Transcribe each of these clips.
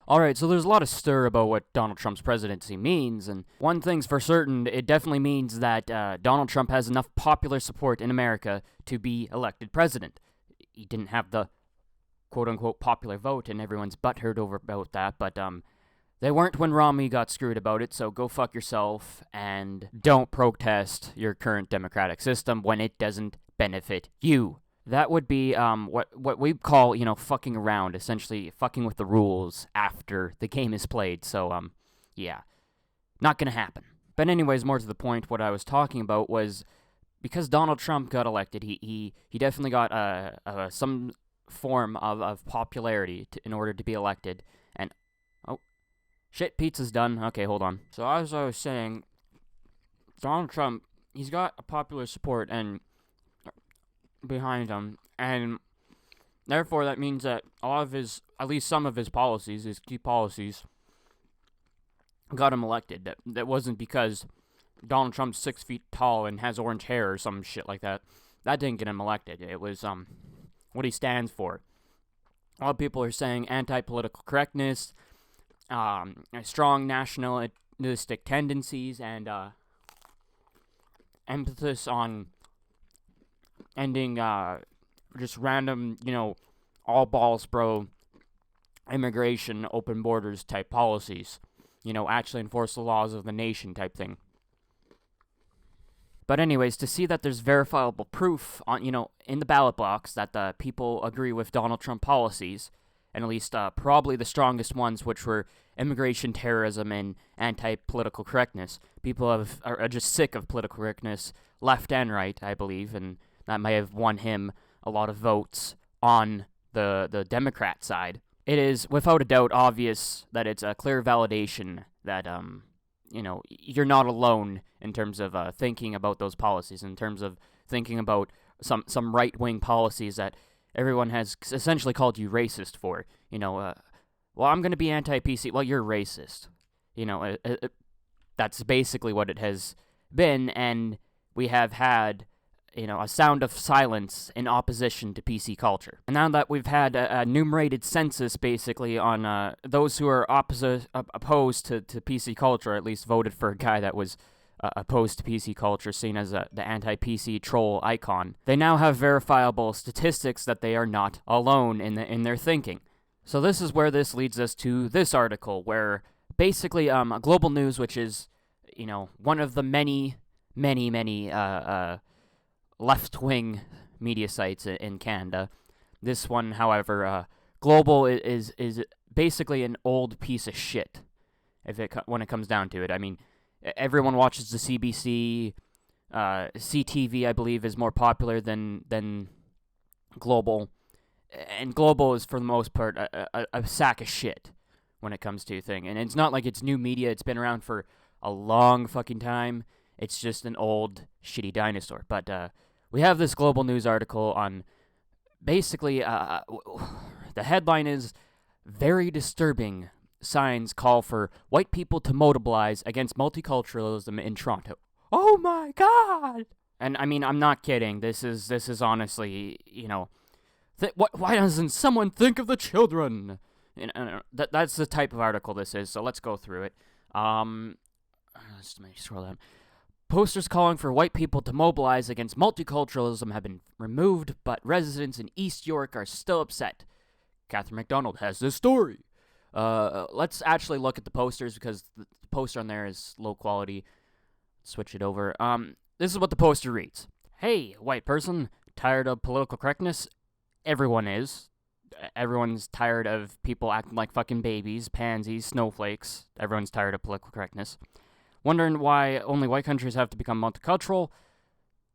Alright, so there's a lot of stir about what Donald Trump's presidency means, and one thing's for certain, it definitely means that Donald Trump has enough popular support in America to be elected president. He didn't have the quote-unquote popular vote, and everyone's butthurt about that, but they weren't when Romney got screwed about it, so go fuck yourself, and don't protest your current democratic system when it doesn't benefit you. That would be what we call, fucking around, essentially fucking with the rules after the game is played. So, yeah, not gonna happen. But anyways, more to the point, what I was talking about was because Donald Trump got elected, he definitely got some form of popularity in order to be elected. And, oh, shit, pizza's done. Okay, hold on. So as I was saying, Donald Trump, he's got a popular support and behind him, and therefore that means that a lot of his, at least some of his policies, his key policies, got him elected. That wasn't because Donald Trump's 6 feet tall and has orange hair or some shit like that. That didn't get him elected. It was what he stands for. A lot of people are saying anti-political correctness, strong nationalistic tendencies, and emphasis on ending just random, all balls bro immigration, open borders type policies. Actually enforce the laws of the nation type thing. But anyways, to see that there's verifiable proof on, in the ballot box that the people agree with Donald Trump policies, and at least probably the strongest ones, which were immigration, terrorism, and anti-political correctness. People are just sick of political correctness, left and right, I believe, and that may have won him a lot of votes on the Democrat side. It is, without a doubt, obvious that it's a clear validation that, you're not alone in terms of thinking about those policies, in terms of thinking about some right-wing policies that everyone has essentially called you racist for. Well, I'm going to be anti-PC. Well, you're racist. That's basically what it has been, and we have had a sound of silence in opposition to PC culture. And now that we've had a enumerated census, basically, on those who are opposed to PC culture, at least voted for a guy that was opposed to PC culture, seen as the anti-PC troll icon, they now have verifiable statistics that they are not alone in their thinking. So this is where this leads us to this article, where basically Global News, which is, one of the many left-wing media sites in Canada. This one, however, Global is basically an old piece of shit. When it comes down to it, I mean, everyone watches the CBC. CTV, I believe, is more popular than Global, and Global is for the most part a sack of shit when it comes to thing. And it's not like it's new media; it's been around for a long fucking time. It's just an old shitty dinosaur. But we have this Global News article on basically, the headline is, "Very Disturbing Signs Call for White People to Mobilize Against Multiculturalism in Toronto." Oh my god! And I mean, I'm not kidding. This is honestly, why doesn't someone think of the children? That's the type of article this is, so let's go through it. Let me scroll down. Posters calling for white people to mobilize against multiculturalism have been removed, but residents in East York are still upset. Catherine McDonald has this story. Let's actually look at the posters, because the poster on there is low quality. Switch it over. This is what the poster reads. "Hey, white person, tired of political correctness? Everyone is. Everyone's tired of people acting like fucking babies, pansies, snowflakes. Everyone's tired of political correctness. Wondering why only white countries have to become multicultural?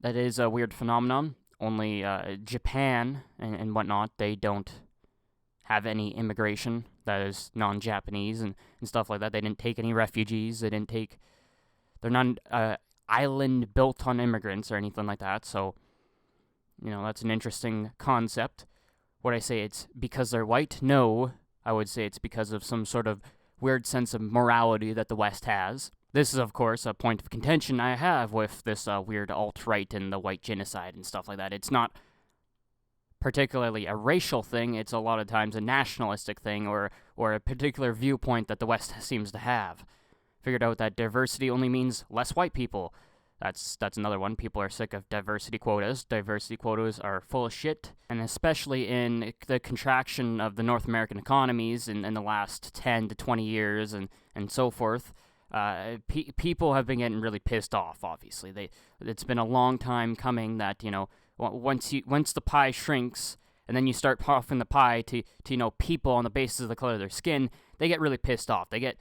That is a weird phenomenon. Only Japan and whatnot, they don't have any immigration that is non-Japanese and stuff like that. They didn't take any refugees. They're not an island built on immigrants or anything like that. So, that's an interesting concept. Would I say it's because they're white? No. I would say it's because of some sort of weird sense of morality that the West has. This is, of course, a point of contention I have with this weird alt-right and the white genocide and stuff like that. It's not particularly a racial thing. It's a lot of times a nationalistic thing, or or a particular viewpoint that the West seems to have. Figured out that diversity only means less white people. That's another one. People are sick of diversity quotas. Diversity quotas are full of shit, and especially in the contraction of the North American economies in the last 10 to 20 years and so forth. People have been getting really pissed off, obviously. It's been a long time coming that, once the pie shrinks and then you start puffing the pie to people on the basis of the color of their skin, they get really pissed off. They get,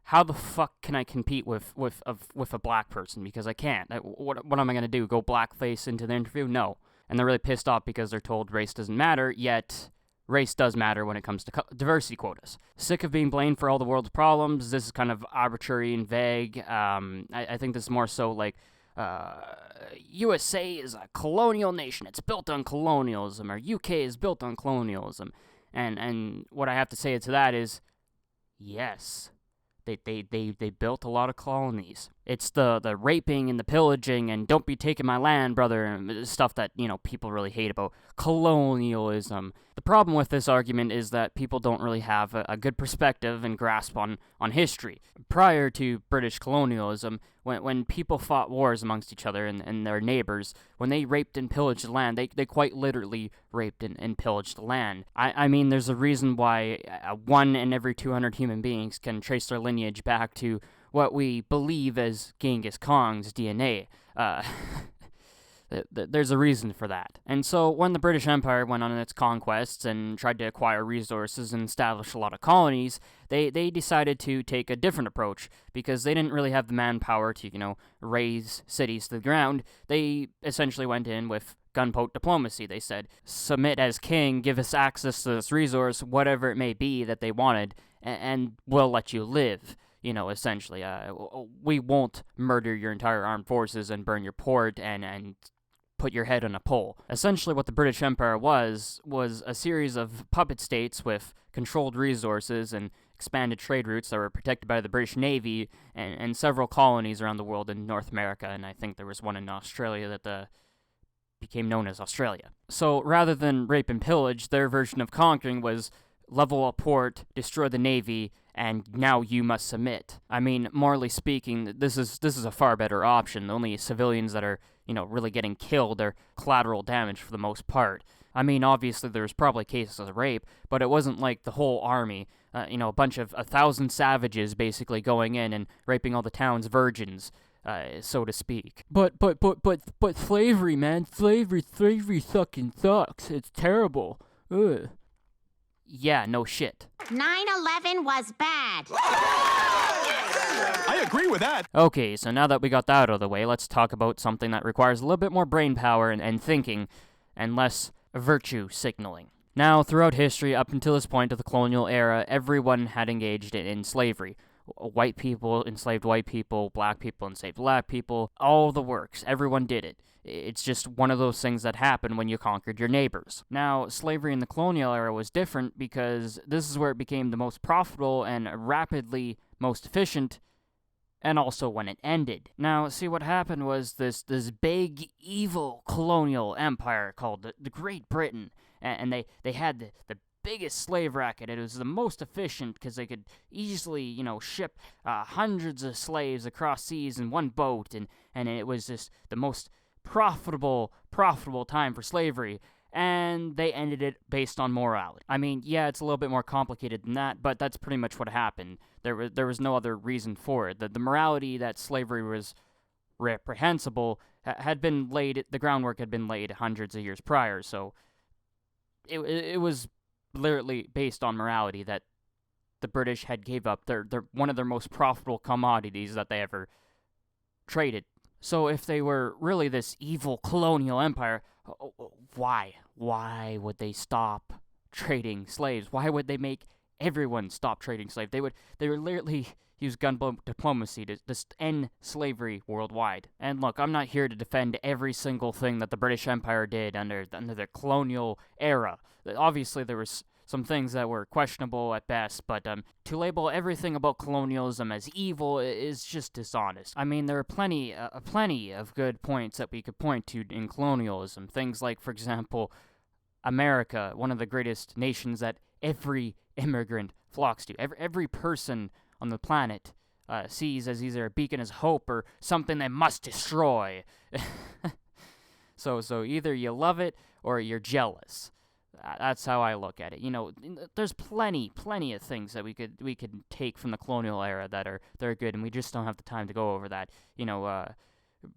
how the fuck can I compete with a black person? Because I can't. What am I going to do? Go blackface into the interview? No. And they're really pissed off because they're told race doesn't matter, yet race does matter when it comes to diversity quotas. Sick of being blamed for all the world's problems. This is kind of arbitrary and vague. I think this is more so like, USA is a colonial nation. It's built on colonialism, or UK is built on colonialism. And what I have to say to that is, yes, they built a lot of colonies. It's the raping and the pillaging and don't be taking my land, brother, and stuff that, people really hate about colonialism. The problem with this argument is that people don't really have a good perspective and grasp on history. Prior to British colonialism, when people fought wars amongst each other and their neighbors, when they raped and pillaged the land, they quite literally raped and pillaged the land. I mean, there's a reason why 1 in every 200 human beings can trace their lineage back to what we believe as Genghis Khan's DNA. There's a reason for that. And so when the British Empire went on its conquests and tried to acquire resources and establish a lot of colonies, they decided to take a different approach because they didn't really have the manpower to, raise cities to the ground. They essentially went in with gunboat diplomacy. They said, submit as king, give us access to this resource, whatever it may be that they wanted, and we'll let you live. Essentially, we won't murder your entire armed forces and burn your port and put your head on a pole. Essentially, what the British Empire was a series of puppet states with controlled resources and expanded trade routes that were protected by the British Navy and several colonies around the world in North America, and I think there was one in Australia that became known as Australia. So rather than rape and pillage, their version of conquering was level a port, destroy the Navy, and now you must submit. I mean, morally speaking, this is a far better option. The only civilians that are, really getting killed are collateral damage for the most part. I mean, obviously there's probably cases of rape, but it wasn't like the whole army, a bunch of 1,000 savages basically going in and raping all the town's virgins, so to speak. But slavery, man, slavery fucking sucks. It's terrible. Ugh. Yeah, no shit. 9/11 was bad. I agree with that. Okay, so now that we got that out of the way, let's talk about something that requires a little bit more brain power and thinking, and less virtue signaling. Now, throughout history, up until this point of the colonial era, everyone had engaged in slavery. White people enslaved white people, black people enslaved black people, all the works. Everyone did it. It's just one of those things that happen when you conquered your neighbors. Now, slavery in the colonial era was different because this is where it became the most profitable and rapidly most efficient, and also when it ended. Now, see, what happened was this big, evil colonial empire called the Great Britain, and they had the biggest slave racket. It was the most efficient because they could easily, ship hundreds of slaves across seas in one boat, and it was just the most profitable time for slavery, and they ended it based on morality. I mean, yeah, it's a little bit more complicated than that, but that's pretty much what happened. There was no other reason for it. The morality that slavery was reprehensible had been laid, the groundwork had been laid hundreds of years prior, so it was literally based on morality that the British had gave up their one of their most profitable commodities that they ever traded. So if they were really this evil colonial empire, why would they stop trading slaves? Why would they make everyone stop trading slaves? They would literally use gunboat diplomacy to just end slavery worldwide. And look, I'm not here to defend every single thing that the British Empire did under the colonial era. Obviously, there was some things that were questionable at best, but to label everything about colonialism as evil is just dishonest. I mean, there are plenty of good points that we could point to in colonialism. Things like, for example, America, one of the greatest nations that every immigrant flocks to. Every person on the planet sees as either a beacon of hope or something they must destroy. So either you love it or you're jealous. That's how I look at it. There's plenty of things that we could take from the colonial era that are good, and we just don't have the time to go over that.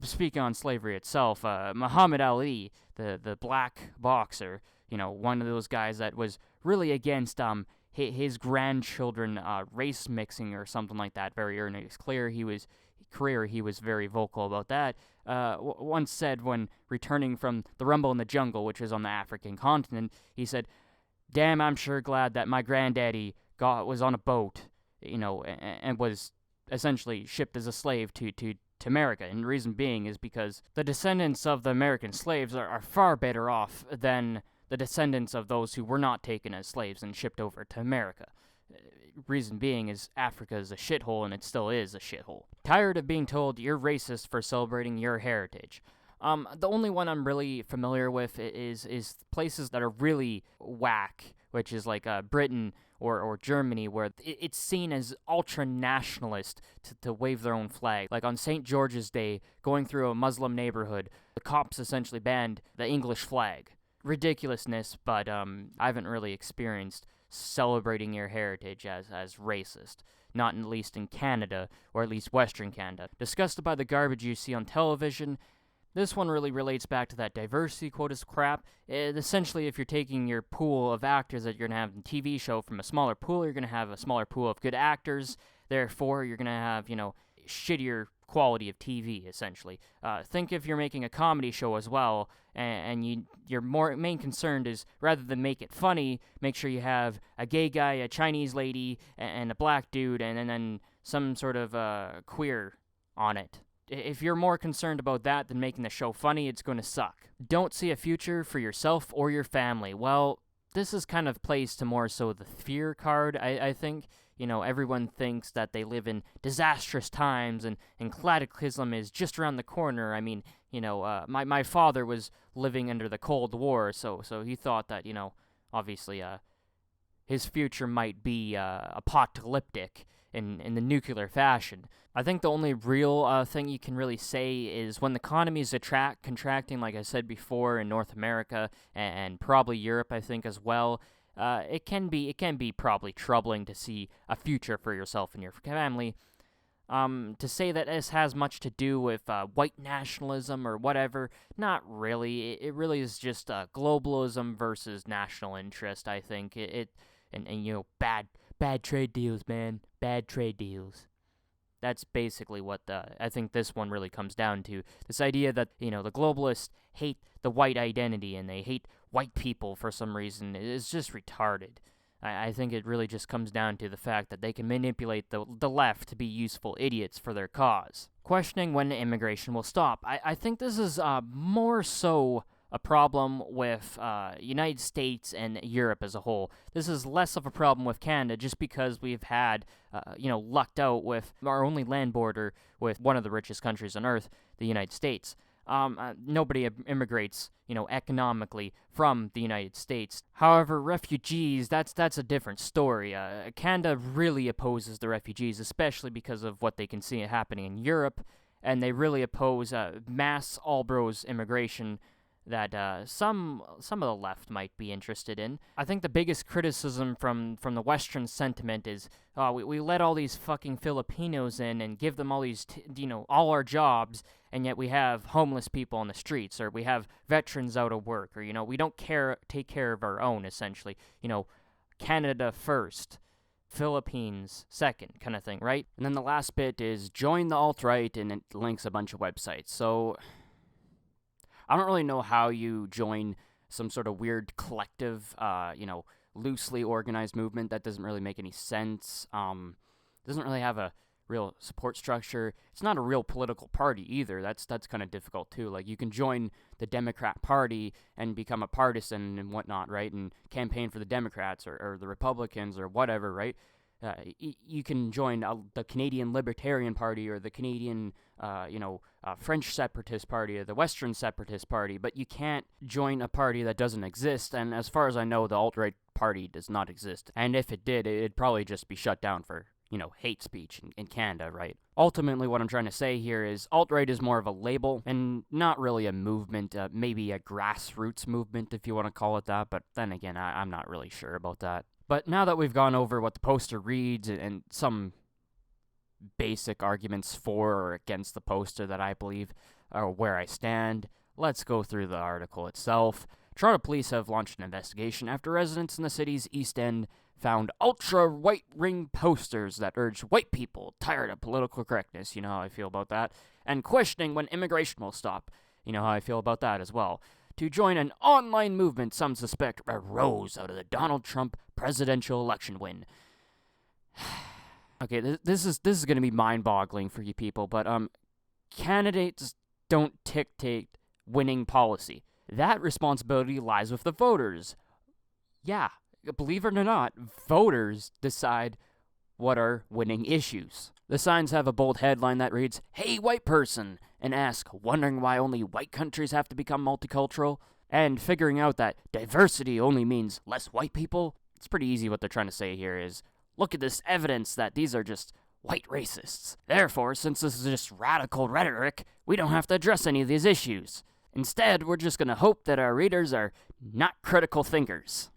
Speaking on slavery itself, Muhammad Ali, the black boxer, one of those guys that was really against his grandchildren race mixing or something like that very early in his career. He was very vocal about that. Once said when returning from the Rumble in the Jungle, which was on the African continent, he said, "Damn, I'm sure glad that my granddaddy was on a boat, and was essentially shipped as a slave to America." And the reason being is because the descendants of the American slaves are far better off than the descendants of those who were not taken as slaves and shipped over to America. Reason being is Africa is a shithole, and it still is a shithole. Tired of being told you're racist for celebrating your heritage. The only one I'm really familiar with is places that are really whack, which is like Britain or Germany, where it's seen as ultra-nationalist to wave their own flag. Like on St. George's Day, going through a Muslim neighborhood, the cops essentially banned the English flag. Ridiculousness, but I haven't really experienced celebrating your heritage as racist, not at least in Canada, or at least Western Canada. Disgusted by the garbage you see on television. This one really relates back to that diversity quotas crap. Essentially, if you're taking your pool of actors that you're going to have in a TV show from a smaller pool, you're going to have a smaller pool of good actors. Therefore, you're going to have, shittier quality of TV, essentially. Think if you're making a comedy show as well, and your main concern is, rather than make it funny, make sure you have a gay guy, a Chinese lady, and a black dude, and then some sort of queer on it. If you're more concerned about that than making the show funny, it's going to suck. Don't see a future for yourself or your family. Well, this is kind of plays to more so the fear card, I think. Everyone thinks that they live in disastrous times and cataclysm is just around the corner. I mean, my father was living under the Cold War, so he thought that, obviously, his future might be apocalyptic in the nuclear fashion. I think the only real thing you can really say is when the economy is contracting, like I said before, in North America and probably Europe, I think, as well. It can be probably troubling to see a future for yourself and your family. To say that this has much to do with white nationalism or whatever, not really. It really is just globalism versus national interest, I think. And bad trade deals, man. Bad trade deals. That's basically what I think this one really comes down to. This idea that, the globalists hate the white identity and they hate white people for some reason is just retarded. I think it really just comes down to the fact that they can manipulate the left to be useful idiots for their cause. Questioning when immigration will stop. I think this is more so a problem with United States and Europe as a whole. This is less of a problem with Canada just because we've had, lucked out with our only land border with one of the richest countries on earth, the United States. Nobody immigrates, economically from the United States. However, refugees, that's a different story. Canada really opposes the refugees, especially because of what they can see happening in Europe, and they really oppose mass all-bros immigration that some of the left might be interested in. I think the biggest criticism from the Western sentiment is, we let all these fucking Filipinos in and give them all these, all our jobs, and yet we have homeless people on the streets, or we have veterans out of work, or, we don't take care of our own, essentially. Canada first, Philippines second, kind of thing, right? And then the last bit is join the alt-right, and it links a bunch of websites. So I don't really know how you join some sort of weird collective, loosely organized movement. That doesn't really make any sense. Doesn't really have a real support structure. It's not a real political party either. That's kind of difficult too. Like, you can join the Democrat Party and become a partisan and whatnot, right? And campaign for the Democrats or the Republicans or whatever, right? You can join the Canadian Libertarian Party or the Canadian, French Separatist Party or the Western Separatist Party, but you can't join a party that doesn't exist. And as far as I know, the alt-right party does not exist. And if it did, it'd probably just be shut down for, hate speech in Canada, right? Ultimately, what I'm trying to say here is alt-right is more of a label and not really a movement, maybe a grassroots movement if you want to call it that, but then again, I'm not really sure about that. But now that we've gone over what the poster reads and some basic arguments for or against the poster that I believe are where I stand, let's go through the article itself. Toronto police have launched an investigation after residents in the city's East End found ultra-right-wing posters that urge white people tired of political correctness, you know how I feel about that, and questioning when immigration will stop, you know how I feel about that as well, to join an online movement some suspect arose out of the Donald Trump presidential election win. Okay, this is going to be mind-boggling for you people, but candidates don't dictate winning policy. That responsibility lies with the voters. Yeah, believe it or not, voters decide what are winning issues. The signs have a bold headline that reads, "Hey, white person," and ask, wondering why only white countries have to become multicultural, and figuring out that diversity only means less white people. It's pretty easy what they're trying to say here is, look at this evidence that these are just white racists. Therefore, since this is just radical rhetoric, we don't have to address any of these issues. Instead, we're just going to hope that our readers are not critical thinkers.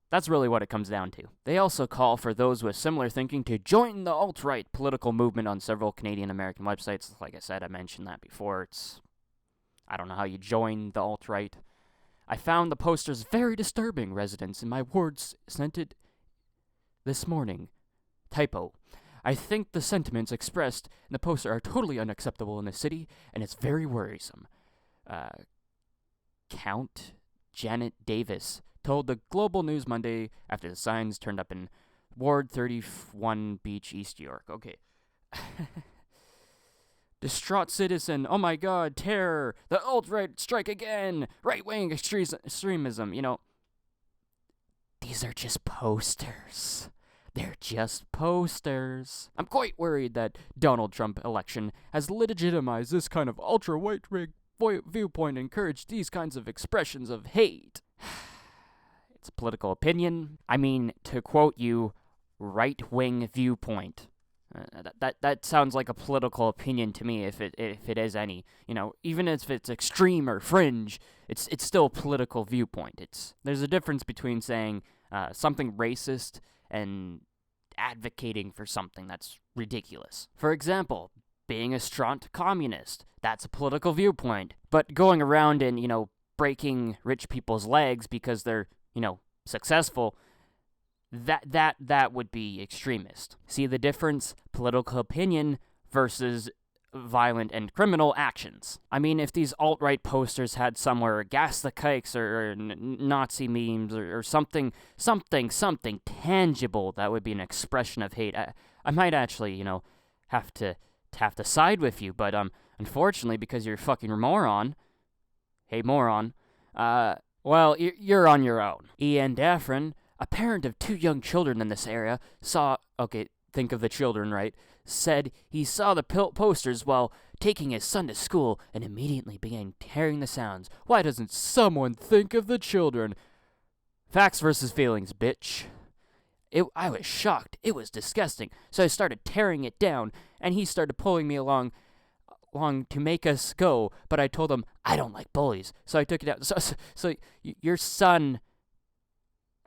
That's really what it comes down to. They also call for those with similar thinking to join the alt-right political movement on several Canadian-American websites. Like I said, I mentioned that before. I don't know how you join the alt-right. I found the posters very disturbing, residents in my wards sent it this morning. Typo. I think the sentiments expressed in the poster are totally unacceptable in the city, and it's very worrisome. Cant Janet Davis told the Global News Monday after the signs turned up in Ward 31 Beach, East York. Okay. Distraught citizen, oh my god, terror, the alt-right strike again, right-wing extremism, these are just posters. They're just posters. I'm quite worried that Donald Trump election has legitimized this kind of ultra-right viewpoint and encouraged these kinds of expressions of hate. It's a political opinion. I mean, to quote you, right-wing viewpoint. That sounds like a political opinion to me, if it is any. Even if it's extreme or fringe, it's still a political viewpoint. There's a difference between saying something racist and advocating for something that's ridiculous. For example, being a straught communist, that's a political viewpoint. But going around and, breaking rich people's legs because they're, successful, that would be extremist. See the difference? Political opinion versus violent and criminal actions. I mean, if these alt-right posters had somewhere gas the kikes or Nazi memes or something tangible, that would be an expression of hate. I might actually, have to side with you, but unfortunately, because you're a fucking moron, hey moron, well, you're on your own. Ian Daffron, a parent of 2 young children in this area, think of the children, right? Said he saw the posters while taking his son to school and immediately began hearing the sounds. Why doesn't someone think of the children? Facts versus feelings, bitch. I was shocked. It was disgusting. So I started tearing it down, and he started pulling me along to make us go, but I told him, I don't like bullies. So I took it out. So your son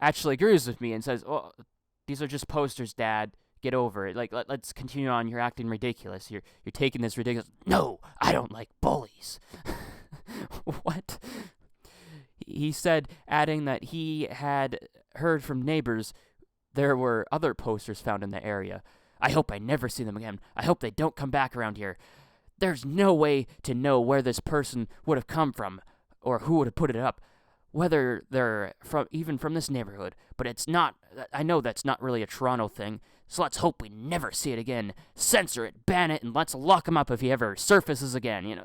actually agrees with me and says, "Oh, these are just posters, Dad. Get over it. Like, let's continue on. You're acting ridiculous. You're taking this ridiculous." No, I don't like bullies. What? He said, adding that he had heard from neighbors there were other posters found in the area. I hope I never see them again. I hope they don't come back around here. There's no way to know where this person would have come from or who would have put it up, whether they're even from this neighborhood. But it's not. I know that's not really a Toronto thing, so let's hope we never see it again. Censor it, ban it, and let's lock him up if he ever surfaces again.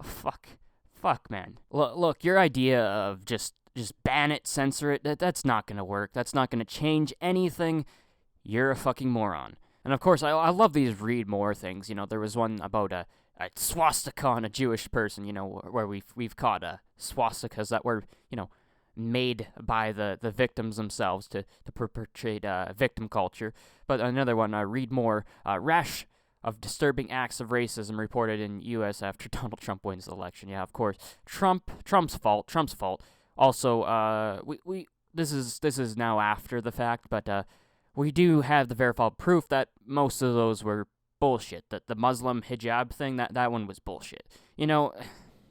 Fuck, man. Look, your idea of just ban it, censor it, that's not going to work. That's not going to change anything. You're a fucking moron. And of course, I love these read more things. There was one about a swastika on a Jewish person, where we've caught swastikas that were, made by the victims themselves to perpetrate victim culture. But another one, read more, rash of disturbing acts of racism reported in U.S. after Donald Trump wins the election. Yeah, of course, Trump's fault. Also, this is now after the fact, but we do have the verified proof that most of those were bullshit. That the Muslim hijab thing, that one was bullshit.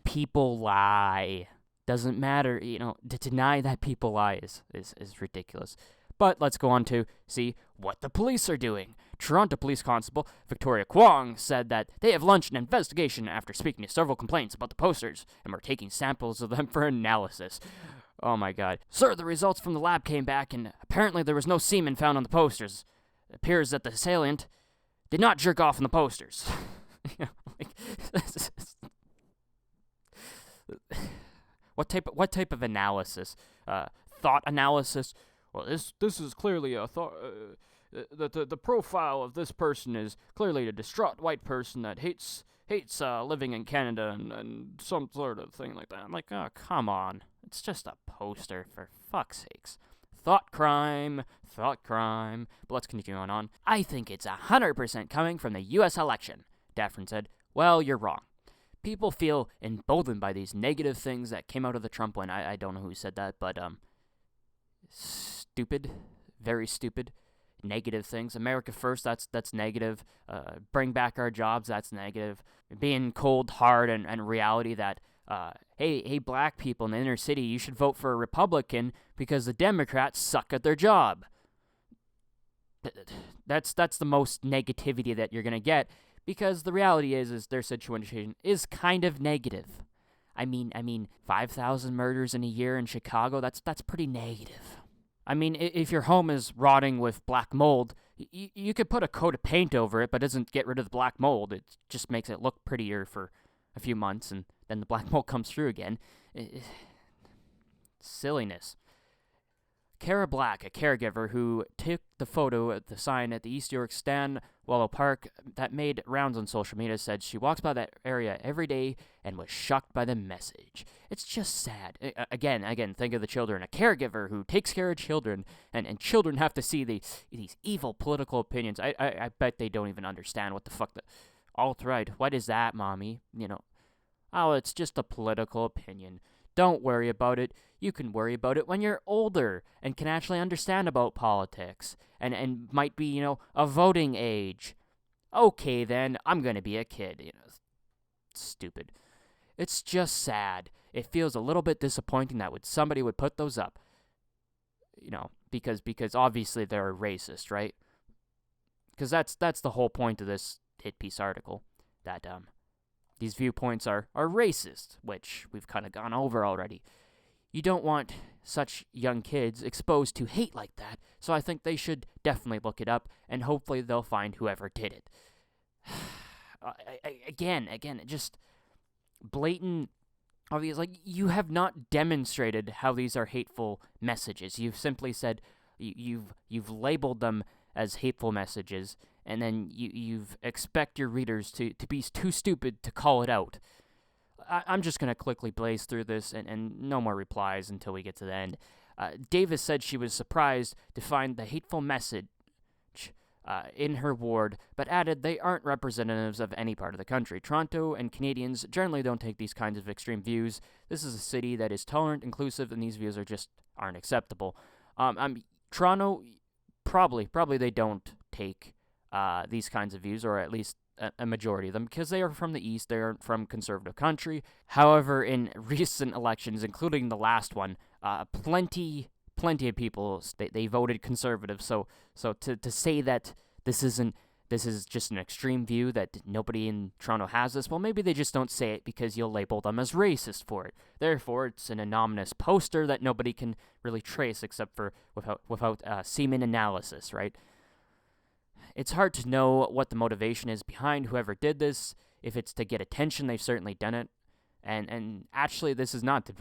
People lie. Doesn't matter, to deny that people lie is ridiculous. But let's go on to see what the police are doing. Toronto Police Constable Victoria Kwong said that they have launched an investigation after speaking to several complaints about the posters and were taking samples of them for analysis. Oh my god. Sir, the results from the lab came back and apparently there was no semen found on the posters. It appears that the assailant did not jerk off on the posters. What type of analysis? Thought analysis? Well, this is clearly a thought. The profile of this person is clearly a distraught white person that hates living in Canada and some sort of thing like that. I'm like, oh, come on. It's just a poster, for fuck's sakes. Thought crime. But let's continue on. I think it's 100% coming from the U.S. election, Daffrin said. Well, you're wrong. People feel emboldened by these negative things that came out of the Trump win. I don't know who said that, but stupid, very stupid, negative things. America first, that's negative. Bring back our jobs, that's negative. Being cold, hard, and reality that, hey, black people in the inner city, you should vote for a Republican because the Democrats suck at their job. That's the most negativity that you're gonna get. Because the reality is their situation is kind of negative. I mean, 5,000 murders in a year in Chicago, that's pretty negative. I mean, if your home is rotting with black mold, you could put a coat of paint over it, but it doesn't get rid of the black mold. It just makes it look prettier for a few months, and then the black mold comes through again. Silliness. Kara Black, a caregiver who took the photo at the sign at the East York Stanwallow Park that made rounds on social media, said she walks by that area every day and was shocked by the message. It's just sad. Again, think of the children. A caregiver who takes care of children, and children have to see these evil political opinions. I bet they don't even understand what the fuck the alt-right. What is that, mommy? Oh, it's just a political opinion. Don't worry about it. You can worry about it when you're older and can actually understand about politics and might be, a voting age. Okay, then, I'm gonna be a kid. Stupid. It's just sad. It feels a little bit disappointing that somebody would put those up. Because obviously they're a racist, right? Because that's the whole point of this hit piece article. That, these viewpoints are racist, which we've kind of gone over already. You don't want such young kids exposed to hate like that, so I think they should definitely look it up, and hopefully they'll find whoever did it. Again, just blatant, obvious. Like, you have not demonstrated how these are hateful messages. You've simply said you've labeled them as hateful messages, and then you expect your readers to be too stupid to call it out. I'm just going to quickly blaze through this, and no more replies until we get to the end. Davis said she was surprised to find the hateful message in her ward, but added they aren't representatives of any part of the country. Toronto and Canadians generally don't take these kinds of extreme views. This is a city that is tolerant, inclusive, and these views aren't acceptable. Toronto, probably they don't take these kinds of views, or at least a majority of them, because they are from the East, they are from conservative country. However, in recent elections, including the last one, plenty of people, they voted conservative, so to say that this is just an extreme view, that nobody in Toronto has this, well, maybe they just don't say it because you'll label them as racist for it. Therefore, it's an anonymous poster that nobody can really trace except for without semen analysis, right? It's hard to know what the motivation is behind whoever did this. If it's to get attention, they've certainly done it. And actually, this is not to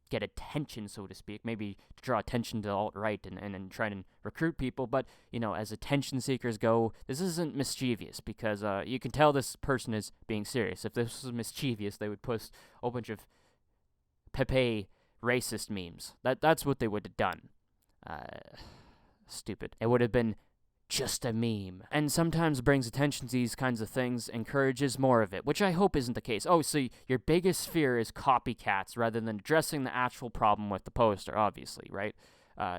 get attention, so to speak, maybe to draw attention to the alt-right and try and recruit people. But, as attention seekers go, this isn't mischievous, because you can tell this person is being serious. If this was mischievous, they would post a whole bunch of Pepe racist memes. That's what they would have done. Stupid. It would have been just a meme. And sometimes brings attention to these kinds of things, encourages more of it, which I hope isn't the case. Oh, so your biggest fear is copycats rather than addressing the actual problem with the poster, obviously, right?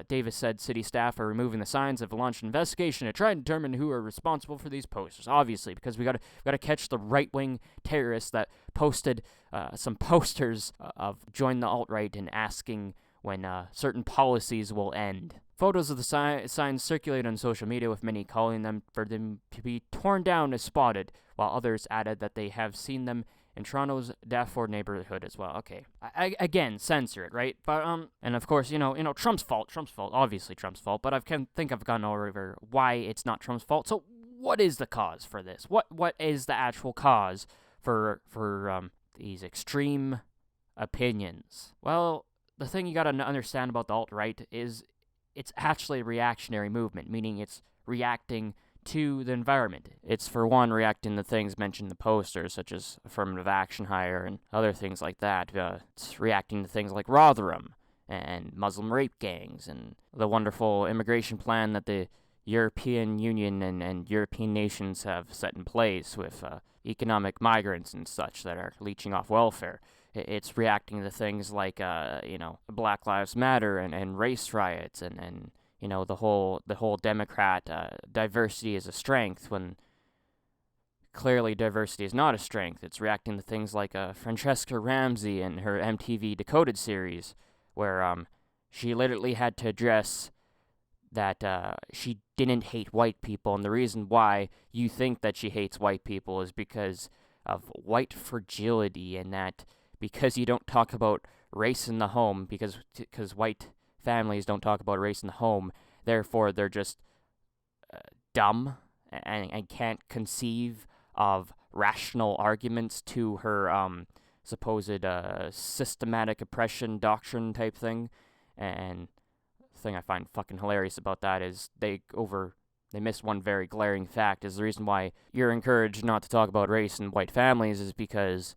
Davis said city staff are removing the signs, have launched an investigation to try and determine who are responsible for these posters. Obviously, because we gotta catch the right-wing terrorists that posted some posters of join the alt-right and asking when certain policies will end. Photos of the signs circulate on social media, with many calling them for them to be torn down as spotted, while others added that they have seen them in Toronto's Dafford neighborhood as well. Okay, again, censor it, right? But and of course, Trump's fault, obviously Trump's fault. But think I've gone over why it's not Trump's fault. So what is the cause for this? What is the actual cause for these extreme opinions? Well, the thing you gotta understand about the alt-right is it's actually a reactionary movement, meaning it's reacting to the environment. It's, for one, reacting to things mentioned in the posters, such as affirmative action hire and other things like that. It's reacting to things like Rotherham and Muslim rape gangs and the wonderful immigration plan that the European Union and European nations have set in place with economic migrants and such that are leeching off welfare. It's reacting to things like, Black Lives Matter and race riots and the whole Democrat diversity is a strength when clearly diversity is not a strength. It's reacting to things like Francesca Ramsey and her MTV Decoded series, where she literally had to address that she didn't hate white people, and the reason why you think that she hates white people is because of white fragility, and that because you don't talk about race in the home, because white families don't talk about race in the home, therefore they're just dumb and can't conceive of rational arguments to her supposed systematic oppression doctrine type thing. And the thing I find fucking hilarious about that is they miss one very glaring fact. Is the reason why you're encouraged not to talk about race in white families is because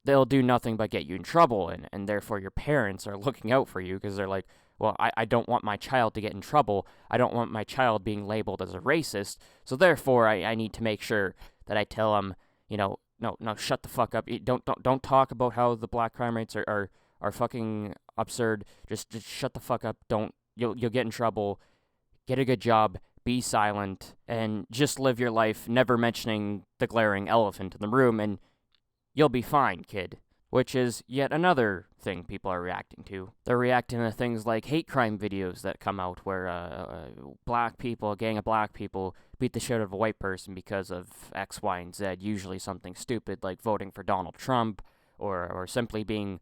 they'll do nothing but get you in trouble, and therefore your parents are looking out for you because they're like, well, I don't want my child to get in trouble. I don't want my child being labeled as a racist, so therefore I need to make sure that I tell them, no, shut the fuck up. Don't talk about how the black crime rates are fucking absurd. Just shut the fuck up. You'll get in trouble. Get a good job. Be silent, and just live your life, never mentioning the glaring elephant in the room, and you'll be fine, kid. Which is yet another thing people are reacting to. They're reacting to things like hate crime videos that come out where a gang of black people beat the shit out of a white person because of X, Y, and Z, usually something stupid like voting for Donald Trump or simply being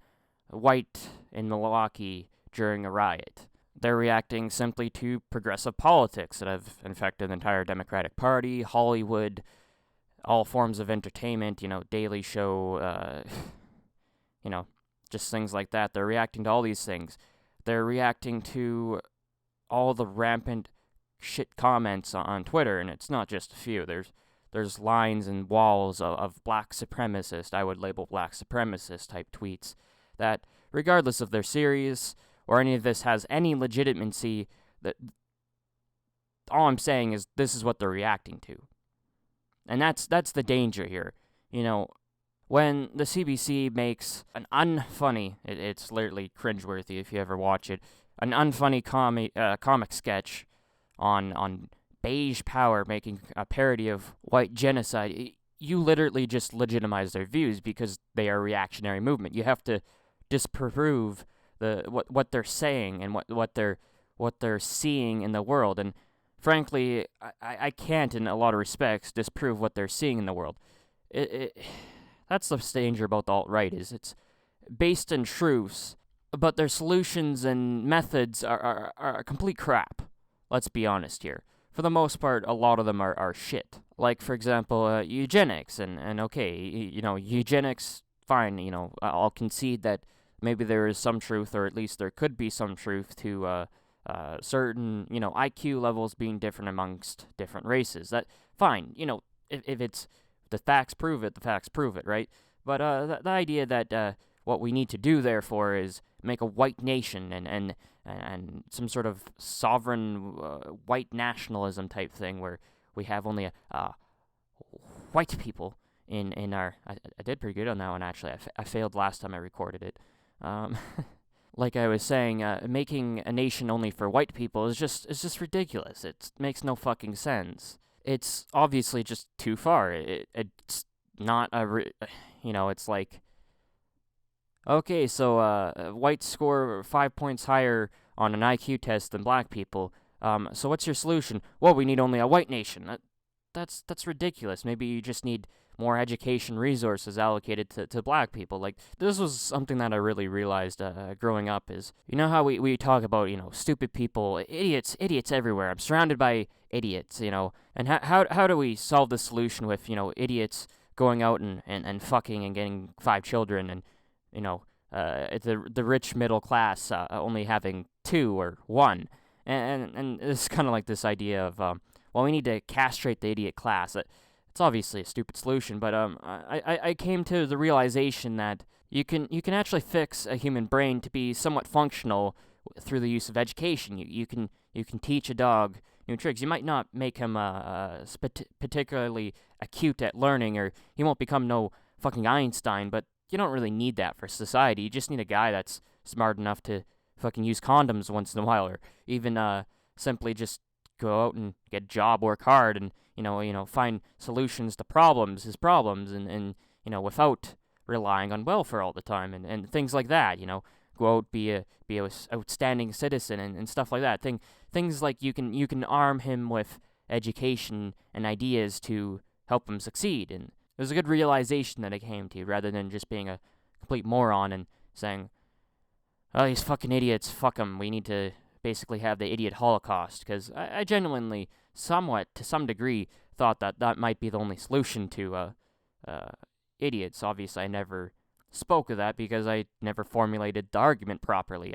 white in Milwaukee during a riot. They're reacting simply to progressive politics that have infected the entire Democratic Party, Hollywood, all forms of entertainment, Daily Show, just things like that. They're reacting to all these things. They're reacting to all the rampant shit comments on Twitter, and it's not just a few. There's lines and walls of black supremacist, I would label black supremacist type tweets that, regardless if they're serious or any of this has any legitimacy, that all I'm saying is this is what they're reacting to. And that's the danger here. When the CBC makes an unfunny, it's literally cringeworthy if you ever watch it, an unfunny comic sketch on beige power making a parody of white genocide, you literally just legitimize their views because they are a reactionary movement. You have to disprove what they're saying and what they're seeing in the world. And frankly, I can't, in a lot of respects, disprove what they're seeing in the world. That's the danger about the alt-right, is it's based in truths, but their solutions and methods are complete crap. Let's be honest here. For the most part, a lot of them are shit. Like, for example, eugenics, and okay, eugenics, fine, I'll concede that maybe there is some truth, or at least there could be some truth to certain, IQ levels being different amongst different races. That, fine, if it's the facts prove it, right? But the idea that what we need to do, therefore, is make a white nation and some sort of sovereign white nationalism type thing where we have only white people in our. I did pretty good on that one actually. I failed last time I recorded it. Like I was saying, making a nation only for white people is just ridiculous. It makes no fucking sense. It's obviously just too far. It's not it's like, okay, so whites score 5 points higher on an IQ test than black people. So what's your solution? Well, we need only a white nation. That's ridiculous. Maybe you just need more education resources allocated to black people. Like, this was something that I really realized growing up is, you know how we talk about, stupid people, idiots everywhere. I'm surrounded by idiots, and how do we solve the solution with, idiots going out and fucking and getting 5 children and, the rich middle class only having 2 or 1. And it's kind of like this idea of, well, we need to castrate the idiot class. It's obviously a stupid solution, but I came to the realization that you can actually fix a human brain to be somewhat functional through the use of education. You can teach a dog new tricks. You might not make him particularly acute at learning, or he won't become no fucking Einstein, but you don't really need that for society. You just need a guy that's smart enough to fucking use condoms once in a while, or even simply just go out and get a job, work hard, and find solutions to his problems, and without relying on welfare all the time, and things like that. Go out, be a outstanding citizen, and stuff like that. Things like you can arm him with education and ideas to help him succeed. And it was a good realization that I came to, rather than just being a complete moron and saying, oh, these fucking idiots, fuck them, we need to basically have the idiot holocaust, because I genuinely, somewhat, to some degree, thought that might be the only solution to idiots. Obviously, I never spoke of that because I never formulated the argument properly.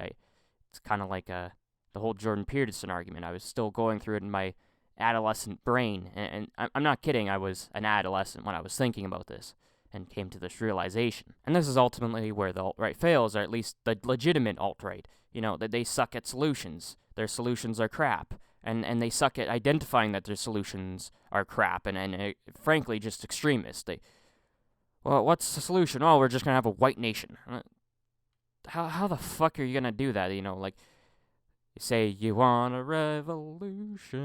It's kind of like the whole Jordan Peterson argument. I was still going through it in my adolescent brain, and I'm not kidding, I was an adolescent when I was thinking about this and came to this realization. And this is ultimately where the alt-right fails, or at least the legitimate alt-right. That they suck at solutions. Their solutions are crap. And they suck at identifying that their solutions are crap, and frankly, just extremists. Well, what's the solution? Oh, we're just going to have a white nation. How the fuck are you going to do that? Like, you say you want a revolution,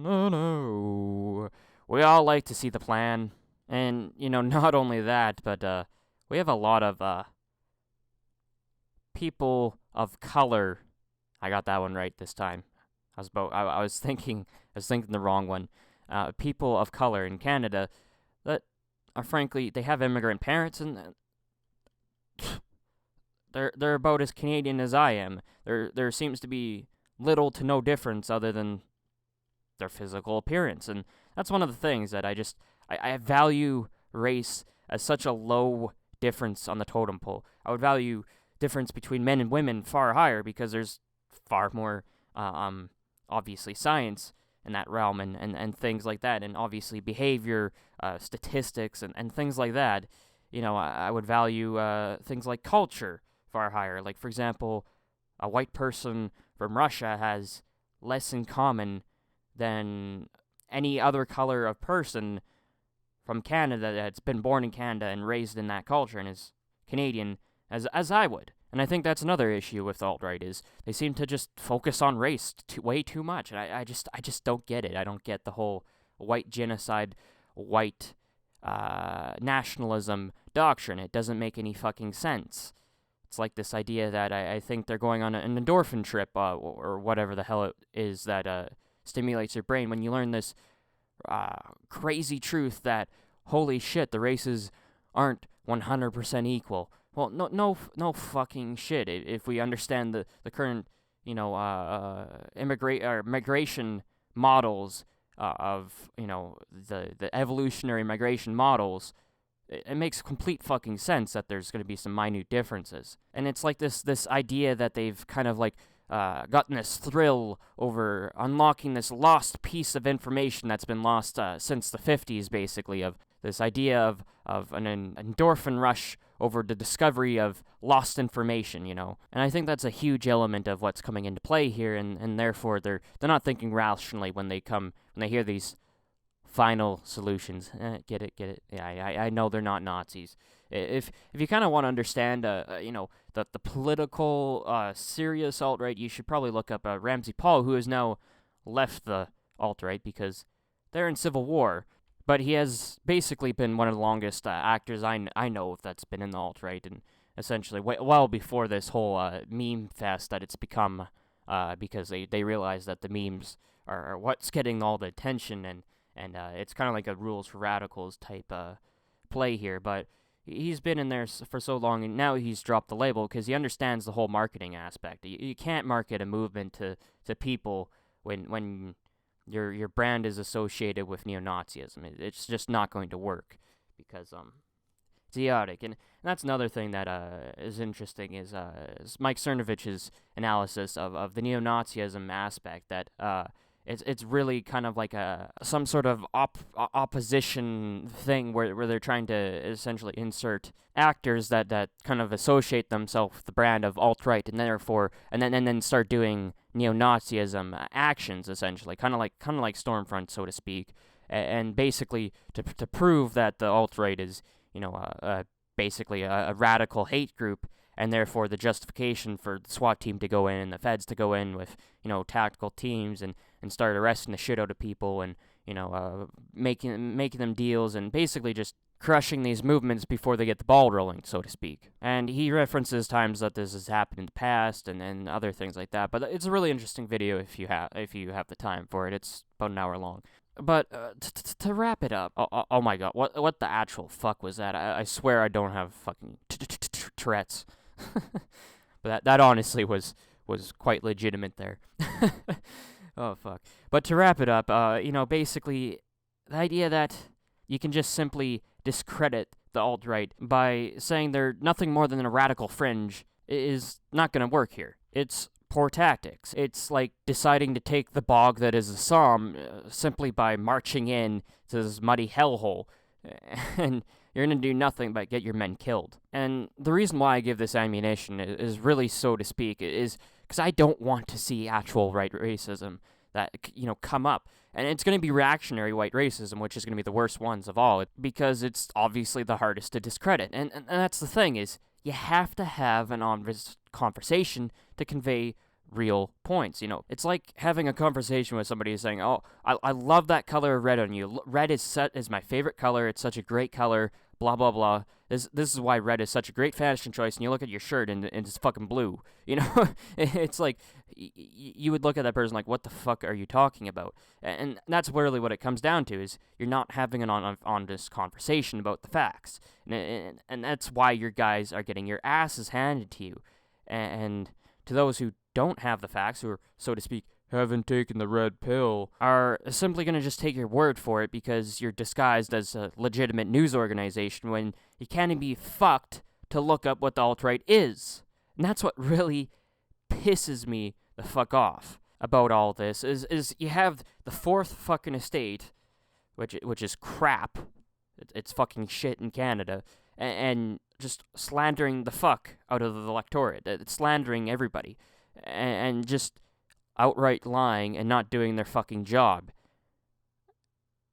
oh no. We all like to see the plan. And, not only that, but we have a lot of people of color. I got that one right this time. I was thinking the wrong one. People of color in Canada that are, frankly, they have immigrant parents, and they're about as Canadian as I am. There seems to be little to no difference other than their physical appearance, and that's one of the things that I value race as such a low difference on the totem pole. I would value difference between men and women far higher, because there's far more obviously science in that realm, and things like that, and obviously behavior, statistics, and things like that. I would value things like culture far higher. Like, for example, a white person from Russia has less in common than any other color of person from Canada that's been born in Canada and raised in that culture and is Canadian as I would. And I think that's another issue with the alt-right, is they seem to just focus on race way too much. And I just don't get it. I don't get the whole white genocide, white nationalism doctrine. It doesn't make any fucking sense. It's like this idea that I think they're going on an endorphin trip, or whatever the hell it is that stimulates your brain when you learn this crazy truth that, holy shit, the races aren't 100% equal. Well, no fucking shit. If we understand the current, migration models of, the evolutionary migration models, it makes complete fucking sense that there's going to be some minute differences. And it's like this idea that they've kind of like gotten this thrill over unlocking this lost piece of information that's been lost since the 50s, basically, of this idea of an endorphin rush over the discovery of lost information, And I think that's a huge element of what's coming into play here, and therefore they're not thinking rationally when they hear these final solutions. Get it. Yeah, I know they're not Nazis. If you kind of want to understand, the political serious alt-right, you should probably look up Ramsey Paul, who has now left the alt-right because they're in civil war. But he has basically been one of the longest actors I know of that's been in the alt-right, and essentially well before this whole meme fest that it's become, because they realize that the memes are what's getting all the attention, and it's kind of like a rules for radicals type play here. But he's been in there for so long, and now he's dropped the label because he understands the whole marketing aspect. You can't market a movement to people when your brand is associated with neo-Nazism. It's just not going to work because it's idiotic. And that's another thing that is interesting is Mike Cernovich's analysis of the neo-Nazism aspect, that it's really kind of like some sort of opposition thing where they're trying to essentially insert actors that kind of associate themselves with the brand of alt-right, and therefore and then start doing neo-Nazism actions, essentially, kind of like Stormfront, so to speak, and basically to prove that the alt-right is basically a radical hate group, and therefore the justification for the SWAT team to go in and the feds to go in with tactical teams and start arresting the shit out of people, and making them deals, and basically just crushing these movements before they get the ball rolling, so to speak. And he references times that this has happened in the past and other things like that. But it's a really interesting video if you have the time for it. It's about an hour long. But to wrap it up, oh my god, what the actual fuck was that? I swear I don't have fucking Tourette's. But that honestly was quite legitimate there. Oh fuck. But to wrap it up, basically the idea that you can just simply discredit the alt-right by saying they're nothing more than a radical fringe is not going to work here. It's poor tactics. It's like deciding to take the bog that is the Somme simply by marching in to this muddy hellhole, and you're going to do nothing but get your men killed. And the reason why I give this ammunition is really, so to speak, is because I don't want to see actual right racism that come up. And it's going to be reactionary white racism, which is going to be the worst ones of all, because it's obviously the hardest to discredit. And that's the thing, is you have to have an honest conversation to convey real points. It's like having a conversation with somebody saying, oh, I love that color of red on you. Red is my favorite color. It's such a great color, blah, blah, blah. This is why red is such a great fashion choice, and you look at your shirt and it's fucking blue. It's like you would look at that person like, what the fuck are you talking about? And that's really what it comes down to, is you're not having an honest conversation about the facts. And that's why your guys are getting your asses handed to you. And to those who don't have the facts, who are, so to speak, haven't taken the red pill, are simply going to just take your word for it because you're disguised as a legitimate news organization when you can't even be fucked to look up what the alt-right is. And that's what really pisses me the fuck off about all this, is you have the fourth fucking estate, which is crap, it's fucking shit in Canada, and just slandering the fuck out of the electorate. It's slandering everybody, and just outright lying and not doing their fucking job.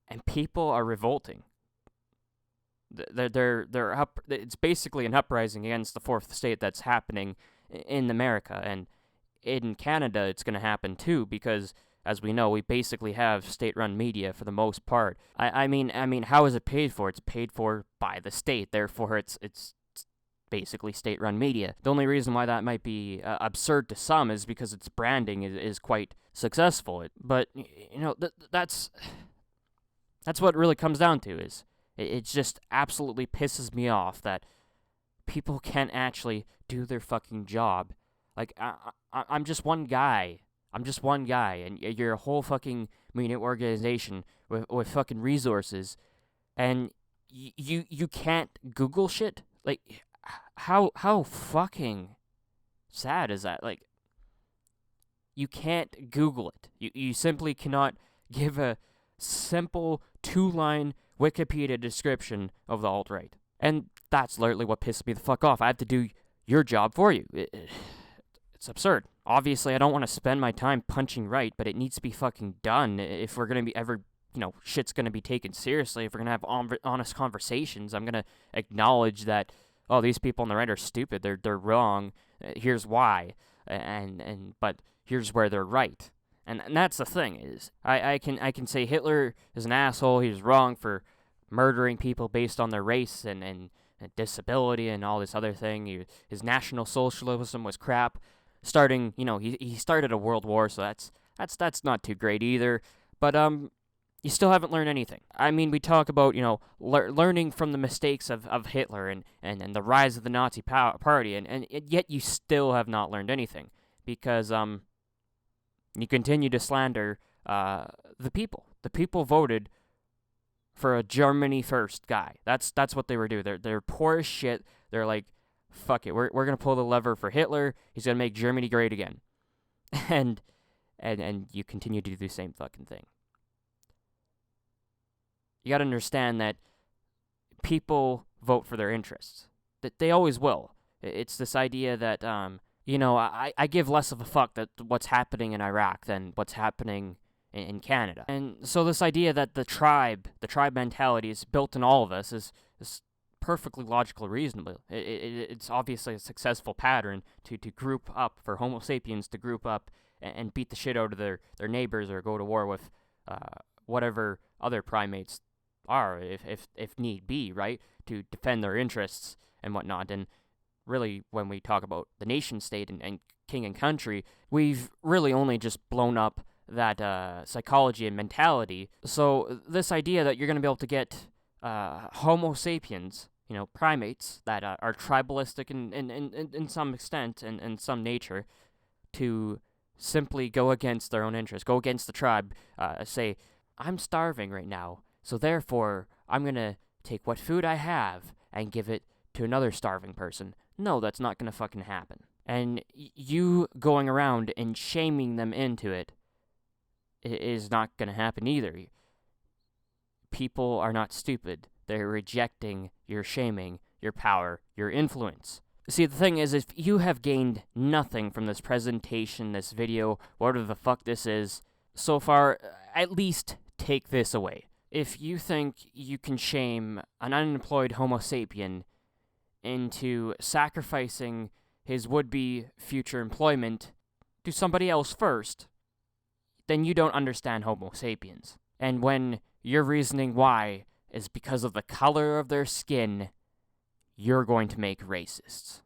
And people are revolting. They're up. It's basically an uprising against the fourth estate that's happening in America, and in Canada it's going to happen too, because as we know, we basically have state-run media for the most part. I mean, how is it paid for? It's paid for by the state. Therefore, it's basically state-run media. The only reason why that might be absurd to some is because its branding is quite successful. But that's what it really comes down to. Is it just absolutely pisses me off that people can't actually do their fucking job. Like I'm just one guy. And you're a whole fucking media organization with fucking resources, and you can't Google shit. Like, how fucking sad is that? Like, you can't Google it. You simply cannot give a simple 2-line Wikipedia description of the alt-right. And that's literally what pisses me the fuck off. I have to do your job for you. It's absurd. Obviously, I don't want to spend my time punching right, but it needs to be fucking done if we're going to be ever, shit's going to be taken seriously. If we're going to have honest conversations, I'm going to acknowledge that, oh, these people on the right are stupid. They're wrong. Here's why. But here's where they're right. And that's the thing is, I can say Hitler is an asshole. He was wrong for murdering people based on their race and disability and all this other thing. His National Socialism was crap. He started a world war, so that's not too great either. But you still haven't learned anything. I mean, we talk about learning from the mistakes of Hitler and the rise of the Nazi party, and yet you still have not learned anything because you continue to slander the people. The people voted for a Germany first guy. That's what they were doing. They're poor as shit. They're like, fuck it. We're gonna pull the lever for Hitler. He's gonna make Germany great again. And you continue to do the same fucking thing. You gotta understand that people vote for their interests. That they always will. It's this idea that I give less of a fuck that what's happening in Iraq than what's happening in Canada. And so this idea that the tribe mentality is built in all of us is perfectly logical, reasonable. It's obviously a successful pattern to group up, for Homo sapiens to group up and beat the shit out of their neighbors or go to war with whatever other primates are, if need be, right? To defend their interests and whatnot. And really, when we talk about the nation state and king and country, we've really only just blown up that psychology and mentality. So this idea that you're going to be able to get Homo sapiens, primates that are tribalistic in some extent and in some nature, to simply go against their own interests, go against the tribe, say, I'm starving right now, so therefore I'm going to take what food I have and give it to another starving person. No, that's not going to fucking happen. And you going around and shaming them into it is not going to happen either. People are not stupid. They're rejecting your shaming, your power, your influence. See, the thing is, if you have gained nothing from this presentation, this video, whatever the fuck this is, so far, at least take this away. If you think you can shame an unemployed Homo sapien into sacrificing his would-be future employment to somebody else first, then you don't understand Homo sapiens. And when your reasoning why is because of the color of their skin, you're going to make racists.